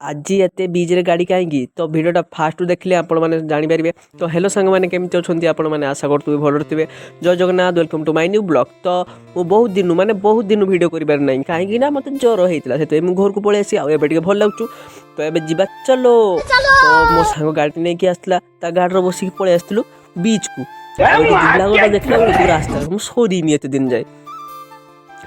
आज एत बीजे गाड़ी कहीं तो भिडटा फास्ट देखिले आपण मैंने जानीपारे। तो हेलो सांग मैंने केमती अच्छा आपण मैंने आशा करुवे भल थे। Jai Jagannath, welcome to my new blog. तो मु बहुत दिन वीडियो करें ना कहीं मत ज्वर होता है मुझे घर को पलि आसी आए भल लगुच। तो ये जीवा चलो। तो मो सांग गाड़ी नहीं कि आसला गाड़ी बसिक पलि आसलु बीच को देखला रास्ता मुझे सरीनी एत दिन जाए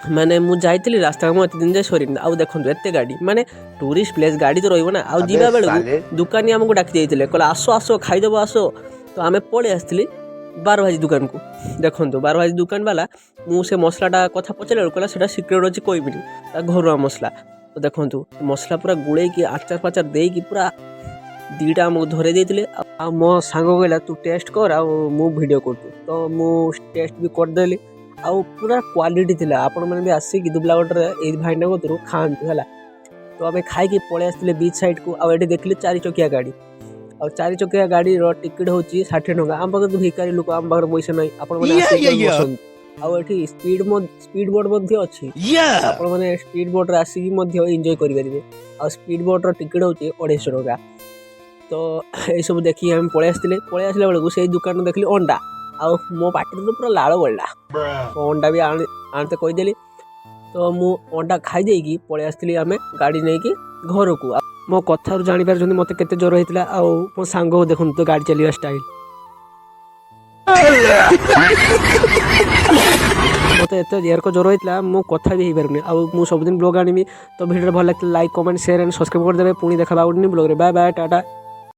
माने मु जाइली रास्ता मुझे दिन जाए सरी आउ देखो एत गाड़ी माने टूरिस्ट प्लेस गाड़ी तो रहा आउ जीवा बेलू दुकानी आमको डाकी जाइए कहला आस आस खाईदेव आस। तो आम पलि आसली 12 भाजी दुकान को। देखो 12 भाजी दुकान वाला मुझे मसलाटा कथा पचारे कहला से सिक्रेट अच्छी कहबिनी घरुआ मसला। तो देखो मसला पूरा गुड़े की आचार फाचार दे पूरा दीटा आमको धरे देते मो सांग कहला तू टेस्ट कर मु वीडियो कर। तो मु टेस्ट भी करदेली आउ पूरा क्वालिटी थिला आपण मैंने भी आसिक दुबलागढ़ ये भाईना कतरू खाते है। तो आम खाई पलि आसते बीच साइड को आउ देखिले 4 चकिया गाड़ी और 4 चकिया गाड़ी टिकेट हूँ 60 टका। आम पाखे तो भिकारी लोक आम पाखे पैसा ना आउ स्पीड बोट अच्छी आपण मैंने स्पीड बोट आसिक एंजॉय करेंगे। आ स्पीड बोट्र टिकेट हूँ 250 टका। तो ये सब देखिए आम पलि आसला बेलू से दुकान देखली अंडा आ मो पार्टी तो पूरा लाड़ गला। तो अंडा भी आनते कहीदेली। तो मु अंडा खाई पलि आसली आम गाड़ी नहीं कि घर को। मो कथार जापर मत के ज्वर होता है मो सांग देखो तो गाड़ी चलवा स्टाइल मत एत एरक ज्वर होता है मो कथा भी हो पारे। आउ सबुदिन ब्लॉग आनी तो भिडियो भल लगे like comment share and subscribe करदे। पुणी देखा ब्लॉग रे। Bye bye Tata.